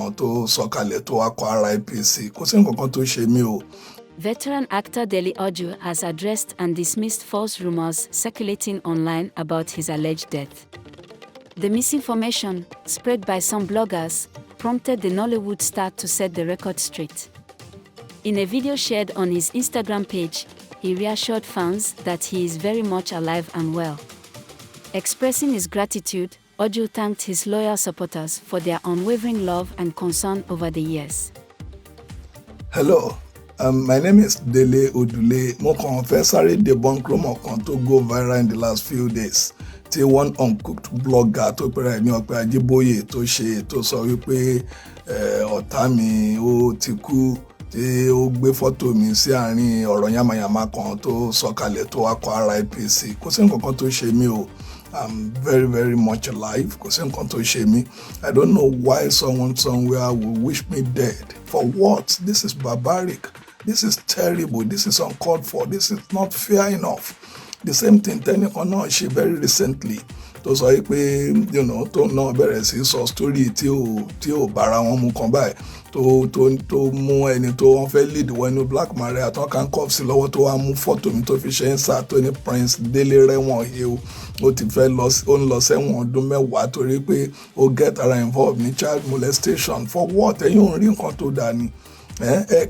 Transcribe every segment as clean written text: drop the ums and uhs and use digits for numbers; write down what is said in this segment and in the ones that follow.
kan tó sọ̀kalẹ̀ tó wá kọ RIP. Kò sí nǹkan kan tó ṣe mí o. Veteran actor Dele Odule has addressed and dismissed false rumors circulating online about his alleged death. The misinformation, spread by some bloggers, prompted the Nollywood star to set the record straight. In a video shared on his Instagram page, he reassured fans that he is very much alive and well. Expressing his gratitude, Odule thanked his loyal supporters for their unwavering love and concern over the years. Hello. My name is Dele Odule. Mo kàn fẹ́ sáré debunk rumor kan tó go viral in the last few days. Tí one uncooked blogger tó pẹ̀rẹ̀ ní Ọpẹ́ Ajíbóyè tó sọ wípé ọ̀tá mi ó ti kú, tí ó gbé fọ́tò mi sí àárín ọ̀rọ̀ yamayama kan tó sọ̀kalẹ̀ tó wá kọ RIP. Kò sí nǹkan kan tó ṣe mí o. I'm very, very much alive. Kò sí nǹkan tó ṣe mí. I don't know why someone somewhere will wish me dead. For what? This is barbaric. This is terrible. This is uncalled for. This is not fair enough. The same thing tẹ́nìkan náà ṣe very recently tó sọ pé tó náà bẹ̀rẹ̀ sí sọ story tí ò bára wọn mu kan báyìí tó mú ẹni tó wọ́n fẹ́ lead wọ inú Black Maria tó kàn kọ́ sí lọ́wọ́ tó wá mú fọ́tò mi tó fi ṣe ń sá tó ní Prince Délé rẹ́wọ̀n he ó ti fẹ́ ó ń lọ sẹ́wọ̀n ọdún 10 torí pé ó get ara involved ní child molestation. For what? Ẹ̀yin ò rí nǹkan tó dáa ni.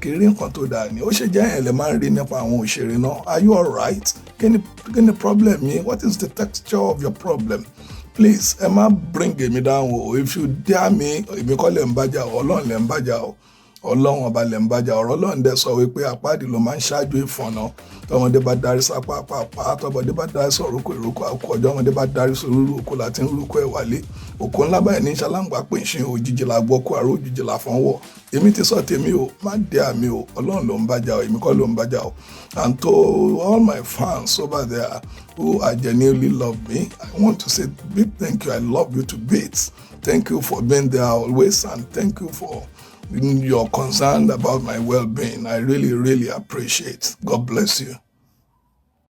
Kì í rí nǹkan tó dáa ni. Ó ṣe jẹ́ ẹ̀yìn lè máa ń rí nípa àwọn òṣèré náà. Are you alright? Kí ni problem yín? What is the texture of your problem? Please, ẹ má bring èmi down o. If you dare me, èmi kọ́ lẹ̀ ń bájà o, Ọlọ́run lẹ̀ ń bájà o. Ọlọ́run ọba lẹ̀ ń bájà. Ọ̀rọ̀ Ọlọ́run dẹ̀ sọ wípé àpáàdì ló máa ń ṣáájú ìfọ̀nà. Tọmọdé bá darí sápá pàápàá, tọmọdé bá darí sọ̀rọ̀kọ̀ ìrókò àkọ́, ọjọ́ ọmọdé bá darí sọ̀rọ̀ òkú láti ń rúkọ ẹ̀ wálé. Òkú ńlá báyìí ní ṣaláǹgbá pé ìṣin òjijì la gbọ́ kó àrò òjijì la fọ́n wọ̀. Èmi ti sọ tèmi o, má dé àmì o, Ọlọ́run ló ń bájà o, èmi kọ́ ló ń bájà o. And to all my fans over there who are genuinely love me, I want to say big thank you. I love you to bits. Thank you for being there always, and thank you for your concern about my well-being. I really, really appreciate. God bless you.